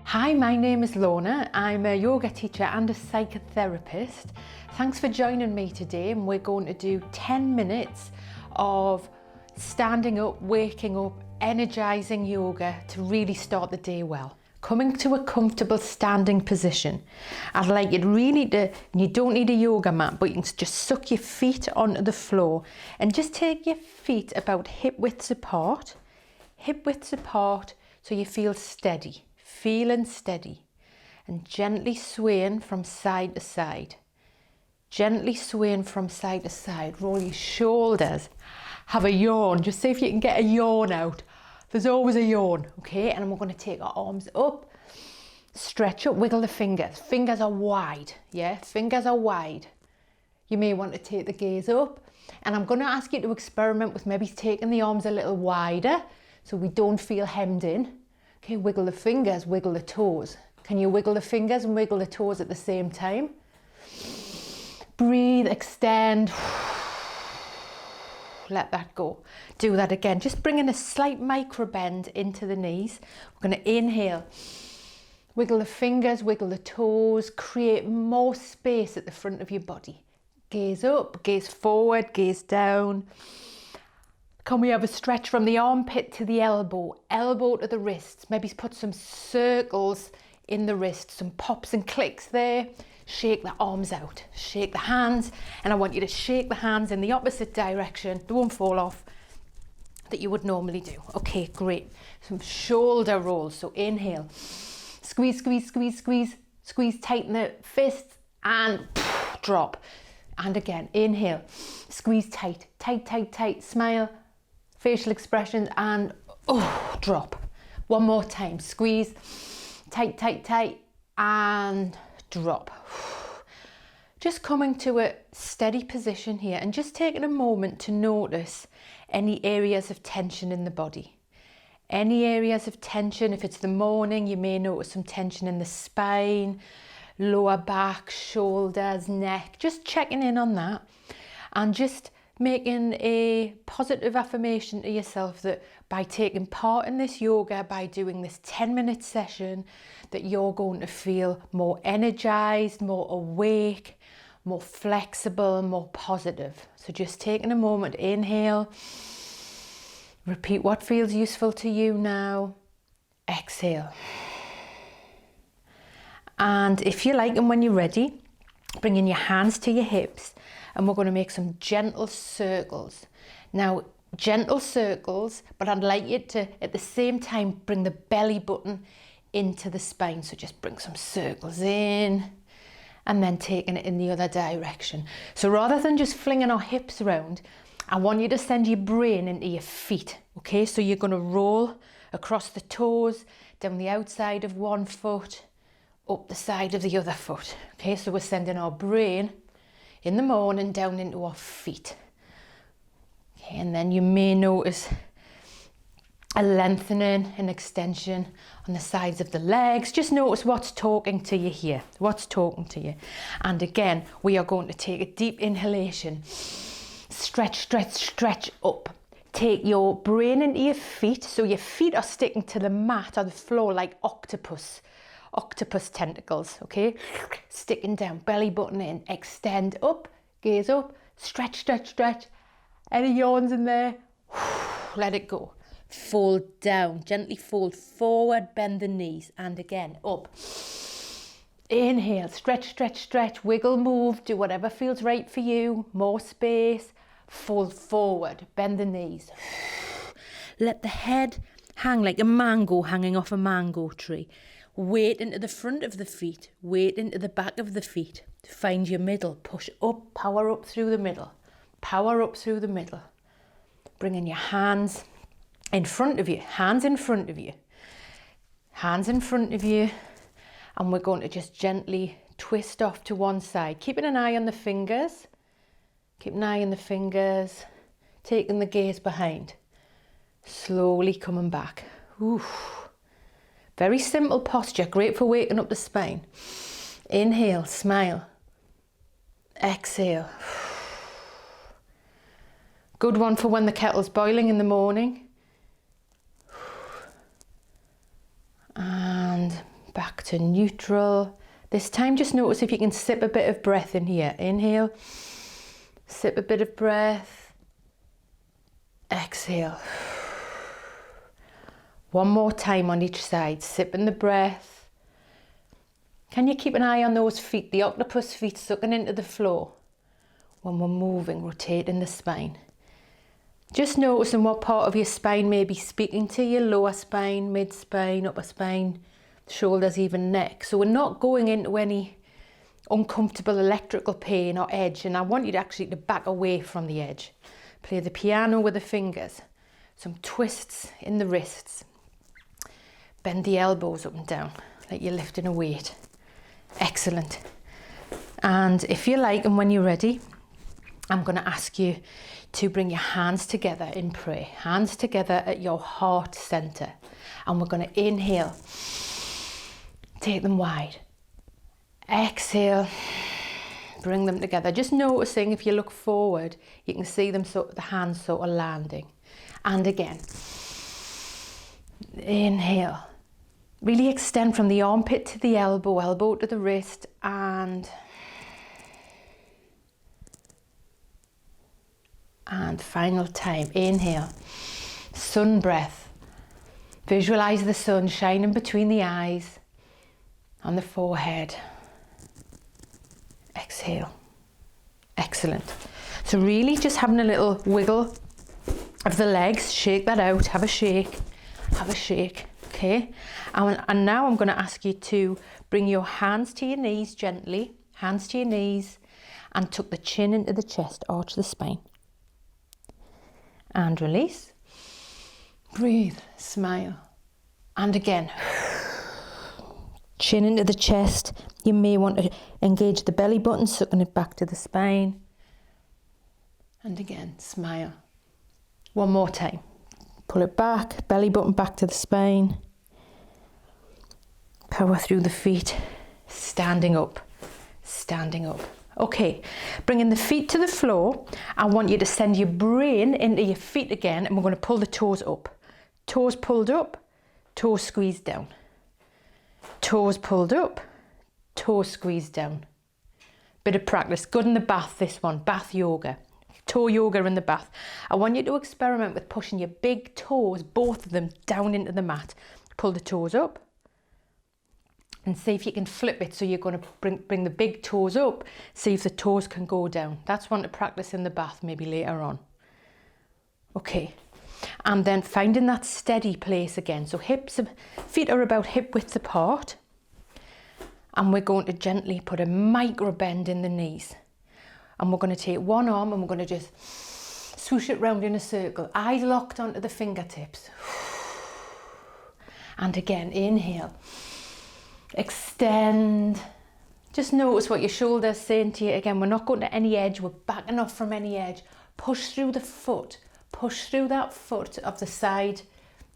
Hi, my name is Lorna. I'm a yoga teacher and a psychotherapist. Thanks for joining me today, and we're going to do 10 minutes of standing up, waking up, energizing yoga to really start the day well. Coming to a comfortable standing position. I'd like you to really you don't need a yoga mat, but you can just suck your feet onto the floor and just take your feet about hip widths apart, so you feel steady. Feeling steady and gently swaying from side to side. Gently swaying from side to side. Roll your shoulders. Have a yawn. Just see if you can get a yawn out. There's always a yawn, okay? And we're going to take our arms up. Stretch up, wiggle the fingers. Fingers are wide, yeah? Fingers are wide. You may want to take the gaze up. And I'm going to ask you to experiment with maybe taking the arms a little wider so we don't feel hemmed in. Okay, wiggle the fingers, wiggle the toes. Can you wiggle the fingers and wiggle the toes at the same time? Breathe, extend. Let that go. Do that again. Just bringing a slight micro bend into the knees. We're going to inhale. Wiggle the fingers, wiggle the toes. Create more space at the front of your body. Gaze up, gaze forward, gaze down. Can we have a stretch from the armpit to the elbow, elbow to the wrists? Maybe put some circles in the wrists, some pops and clicks there. Shake the arms out, shake the hands, and I want you to shake the hands in the opposite direction. They won't fall off that you would normally do. Okay, great. Some shoulder rolls. So inhale, squeeze, squeeze, squeeze, squeeze, squeeze, tighten the fists and drop. And again, inhale, squeeze tight, tight, tight, tight, smile. Facial expressions and drop. One more time, squeeze, tight, tight, tight, and drop. Just coming to a steady position here and just taking a moment to notice any areas of tension in the body. Any areas of tension. If it's the morning, you may notice some tension in the spine, lower back, shoulders, neck. Just checking in on that and just making a positive affirmation to yourself that by taking part in this yoga, by doing this 10-minute session, that you're going to feel more energized, more awake, more flexible, more positive. So just taking a moment, inhale, repeat what feels useful to you now, exhale. And if you like, and when you're ready, bringing your hands to your hips, and we're going to make some gentle circles. Now, gentle circles, but I'd like you to, at the same time, bring the belly button into the spine. So just bring some circles in and then taking it in the other direction. So rather than just flinging our hips around, I want you to send your brain into your feet. Okay, so you're going to roll across the toes, down the outside of one foot, up the side of the other foot. Okay, so we're sending our brain in the morning down into our feet. Okay, and then you may notice a lengthening and extension on the sides of the legs. Just notice what's talking to you here, what's talking to you. And again, we are going to take a deep inhalation. Stretch, stretch, stretch up. Take your brain into your feet, so your feet are sticking to the mat or the floor like octopus tentacles, okay? Sticking down, belly button in, extend up, gaze up, stretch, stretch, stretch. Any yawns in there? Let it go. Fold down, gently fold forward, bend the knees, and again, up. Inhale, stretch, stretch, stretch, wiggle, move, do whatever feels right for you. More space, fold forward, bend the knees. Let the head hang like a mango hanging off a mango tree. Weight into the front of the feet, weight into the back of the feet. Find your middle, push up, power up through the middle. Power up through the middle. Bringing your hands in front of you, hands in front of you. Hands in front of you. And we're going to just gently twist off to one side. Keeping an eye on the fingers. Keep an eye on the fingers. Taking the gaze behind. Slowly coming back. Oof. Very simple posture, great for waking up the spine. Inhale, smile. Exhale. Good one for when the kettle's boiling in the morning. And back to neutral. This time just notice if you can sip a bit of breath in here. Inhale, sip a bit of breath, exhale. One more time on each side, sipping the breath. Can you keep an eye on those feet, the octopus feet sucking into the floor when we're moving, rotating the spine. Just noticing what part of your spine may be speaking to you, lower spine, mid spine, upper spine, shoulders, even neck. So we're not going into any uncomfortable electrical pain or edge, and I want you to actually back away from the edge. Play the piano with the fingers, some twists in the wrists. Bend the elbows up and down like you're lifting a weight. Excellent. And if you like, and when you're ready, I'm going to ask you to bring your hands together in prayer. Hands together at your heart center. And we're going to inhale. Take them wide. Exhale. Bring them together. Just noticing if you look forward, you can see them the hands sort of landing. And again. Inhale. Really extend from the armpit to the elbow, elbow to the wrist, and final time. Inhale. Sun breath. Visualize the sun shining between the eyes, on the forehead. Exhale. Excellent. So really just having a little wiggle of the legs. Shake that out. Have a shake. Have a shake. Okay. And now I'm going to ask you to bring your hands to your knees gently. Hands to your knees. And tuck the chin into the chest. Arch the spine. And release. Breathe. Smile. And again. Chin into the chest. You may want to engage the belly button, sucking it back to the spine. And again, smile. One more time. Pull it back, belly button back to the spine. Power through the feet. Standing up. Standing up. Okay, bringing the feet to the floor. I want you to send your brain into your feet again, and we're going to pull the toes up. Toes pulled up, toes squeezed down. Toes pulled up, toes squeezed down. Bit of practice. Good in the bath, this one. Bath yoga. Toe yoga in the bath. I want you to experiment with pushing your big toes, both of them, down into the mat. Pull the toes up. And see if you can flip it. So you're going to bring the big toes up. See if the toes can go down. That's one to practice in the bath, maybe later on. Okay. And then finding that steady place again. So feet are about hip width apart. And we're going to gently put a micro bend in the knees. And we're going to take one arm and we're going to just swoosh it round in a circle. Eyes locked onto the fingertips. And again, inhale. Extend. Just notice what your shoulder's saying to you. Again, we're not going to any edge. We're backing off from any edge. Push through the foot. Push through that foot of the side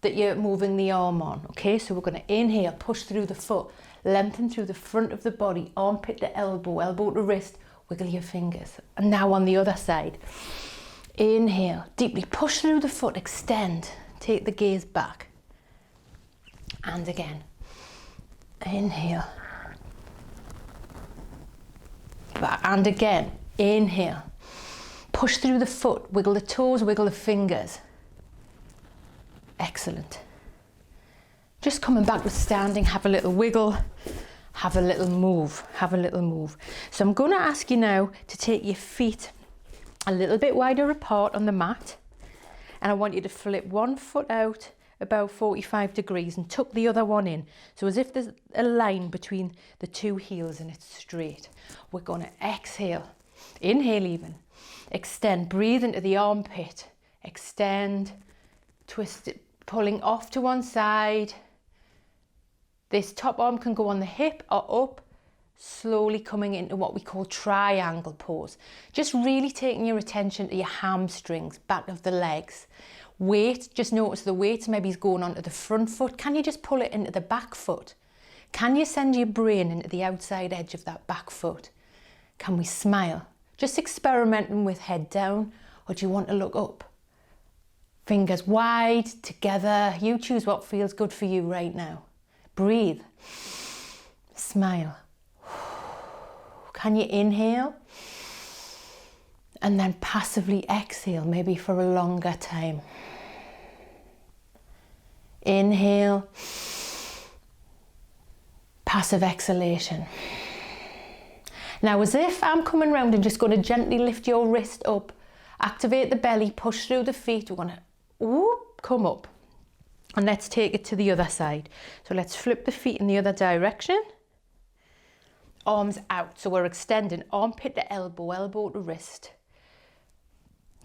that you're moving the arm on. Okay, so we're going to inhale, push through the foot, lengthen through the front of the body, armpit to elbow, elbow to wrist, wiggle your fingers. And now on the other side. Inhale, deeply push through the foot, extend, take the gaze back. And again. Inhale. Back. And again. Inhale. Push through the foot, wiggle the toes, wiggle the fingers. Excellent. Just coming back with standing, have a little wiggle, have a little move, have a little move. So I'm going to ask you now to take your feet a little bit wider apart on the mat. And I want you to flip one foot out about 45 degrees and tuck the other one in. So as if there's a line between the two heels and it's straight. We're going to exhale, inhale even. Extend, breathe into the armpit. Extend, twist it, pulling off to one side. This top arm can go on the hip or up, slowly coming into what we call triangle pose. Just really taking your attention to your hamstrings, back of the legs. Weight, just notice the weight maybe is going onto the front foot. Can you just pull it into the back foot? Can you send your brain into the outside edge of that back foot? Can we smile? Just experimenting with head down, or do you want to look up? Fingers wide, together. You choose what feels good for you right now. Breathe. Smile. Can you inhale? And then passively exhale, maybe for a longer time. Inhale. Passive exhalation. Now, as if I'm coming round and just going to gently lift your wrist up, activate the belly, push through the feet. We're going to come up. And let's take it to the other side. So let's flip the feet in the other direction. Arms out. So we're extending armpit to elbow, elbow to wrist.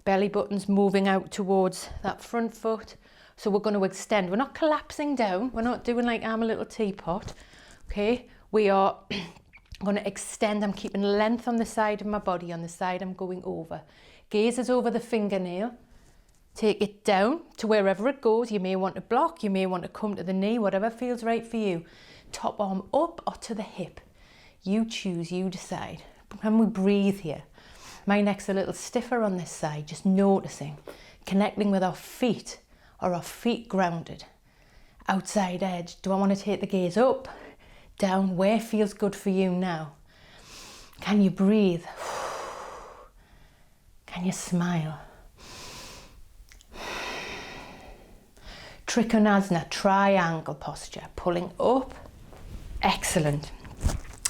Belly button's moving out towards that front foot. So we're going to extend. We're not collapsing down. We're not doing like I'm a little teapot. Okay, we are going to extend. I'm keeping length on the side of my body, on the side I'm going over. Gaze is over the fingernail. Take it down to wherever it goes. You may want to block, you may want to come to the knee, whatever feels right for you. Top arm up or to the hip. You choose, you decide. Can we breathe here? My neck's a little stiffer on this side, just noticing, connecting with our feet, or our feet grounded. Outside edge. Do I want to take the gaze up? Down, where feels good for you now? Can you breathe? Can you smile? Trikonasana, triangle posture, pulling up. Excellent.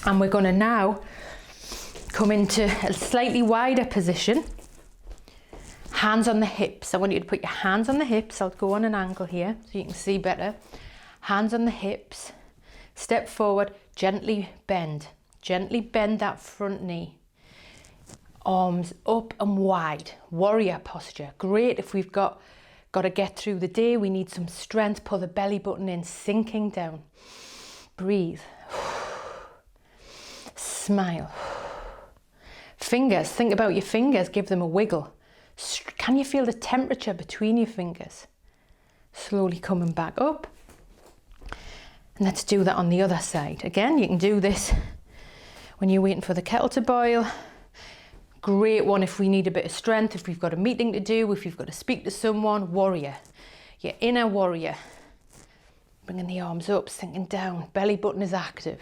And we're going to now come into a slightly wider position. Hands on the hips. I want you to put your hands on the hips. I'll go on an angle here so you can see better. Hands on the hips. Step forward, gently bend. Gently bend that front knee. Arms up and wide. Warrior posture. Great if we've got to get through the day. We need some strength. Pull the belly button in, sinking down. Breathe. Smile. Fingers. Think about your fingers. Give them a wiggle. Can you feel the temperature between your fingers? Slowly coming back up. And let's do that on the other side. Again, you can do this when you're waiting for the kettle to boil. Great one if we need a bit of strength, if we've got a meeting to do, if you've got to speak to someone. Warrior. Your inner warrior. Bringing the arms up, sinking down. Belly button is active.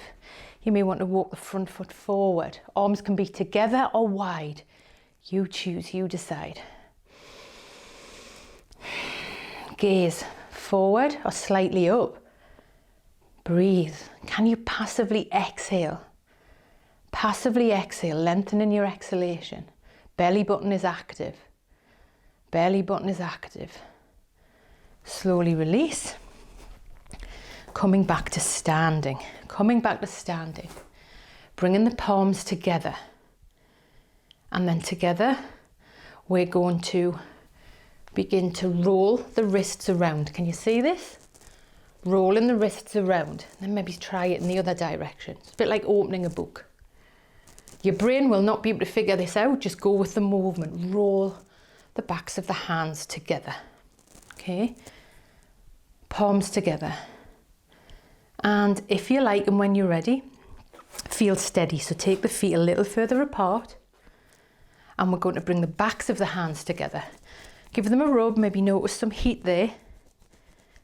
You may want to walk the front foot forward. Arms can be together or wide. You choose, you decide. Gaze forward or slightly up. Breathe. Can you passively exhale? Passively exhale, lengthening your exhalation. Belly button is active. Belly button is active. Slowly release. Coming back to standing. Coming back to standing. Bringing the palms together. And then together, we're going to begin to roll the wrists around. Can you see this? Rolling the wrists around. Then maybe try it in the other direction. It's a bit like opening a book. Your brain will not be able to figure this out. Just go with the movement. Roll the backs of the hands together. Okay? Palms together. And if you like, and when you're ready, feel steady. So take the feet a little further apart. And we're going to bring the backs of the hands together. Give them a rub, maybe notice some heat there.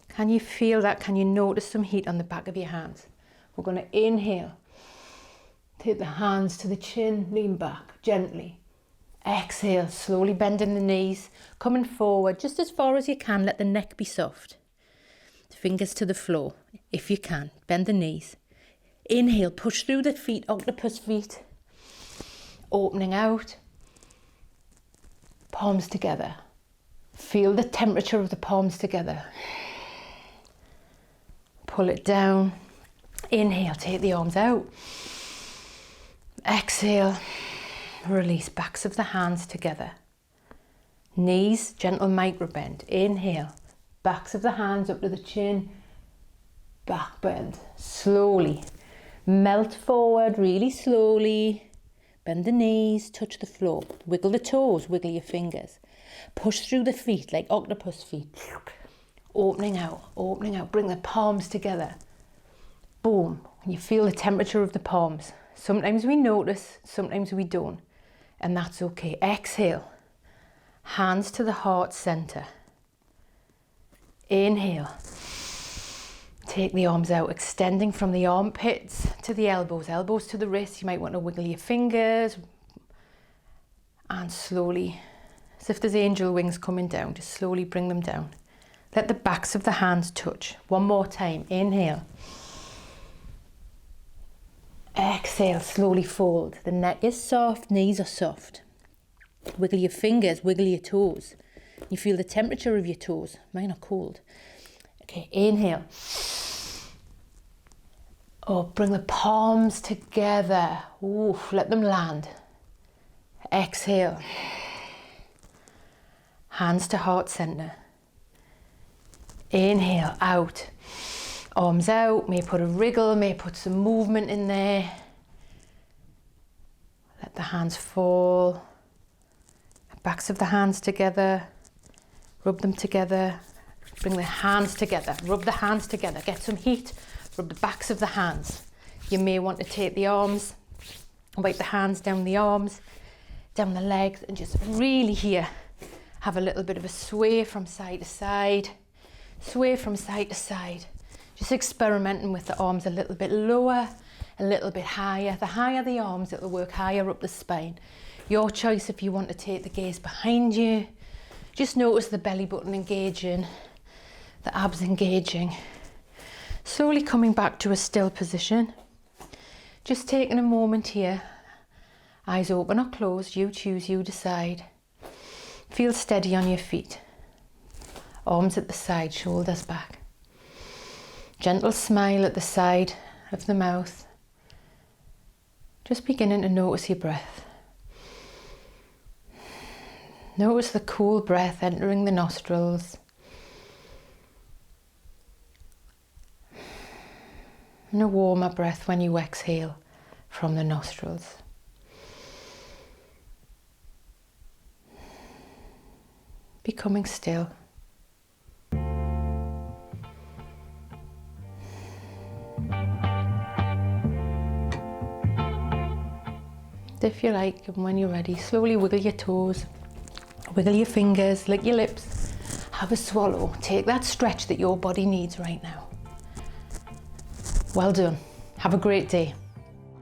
Can you feel that? Can you notice some heat on the back of your hands? We're going to inhale. Take the hands to the chin, lean back gently. Exhale, slowly bending the knees, coming forward just as far as you can. Let the neck be soft. Fingers to the floor, if you can. Bend the knees. Inhale, push through the feet, octopus feet. Opening out. Palms together. Feel the temperature of the palms together. Pull it down. Inhale, take the arms out. Exhale, release, backs of the hands together. Knees, gentle micro bend. Inhale, backs of the hands up to the chin. Back bend, slowly. Melt forward, really slowly. Bend the knees, touch the floor. Wiggle the toes, wiggle your fingers. Push through the feet like octopus feet. Opening out, opening out. Bring the palms together. Boom. And you feel the temperature of the palms. Sometimes we notice, sometimes we don't. And that's okay. Exhale. Hands to the heart center. Inhale. Take the arms out, extending from the armpits to the elbows, elbows to the wrists. You might want to wiggle your fingers and slowly, as if there's angel wings coming down, just slowly bring them down. Let the backs of the hands touch. One more time, inhale. Exhale, slowly fold. The neck is soft, knees are soft. Wiggle your fingers, wiggle your toes. You feel the temperature of your toes. Mine are cold. Okay, inhale. Oh, bring the palms together. Oof, let them land. Exhale. Hands to heart center. Inhale, out. Arms out, may put a wriggle, may put some movement in there. Let the hands fall. Backs of the hands together. Rub them together. Bring the hands together. Rub the hands together. Get some heat. Rub the backs of the hands. You may want to take the arms, wipe the hands down the arms, down the legs, and just really here have a little bit of a sway from side to side. Sway from side to side. Just experimenting with the arms a little bit lower, a little bit higher. The higher the arms, it'll work higher up the spine. Your choice if you want to take the gaze behind you. Just notice the belly button engaging, the abs engaging. Slowly coming back to a still position. Just taking a moment here. Eyes open or closed, you choose, you decide. Feel steady on your feet. Arms at the side, shoulders back. Gentle smile at the side of the mouth. Just beginning to notice your breath. Notice the cool breath entering the nostrils. And a warmer breath when you exhale from the nostrils. Becoming still. If you like, and when you're ready, slowly wiggle your toes, wiggle your fingers, lick your lips, have a swallow. Take that stretch that your body needs right now. Well done. Have a great day.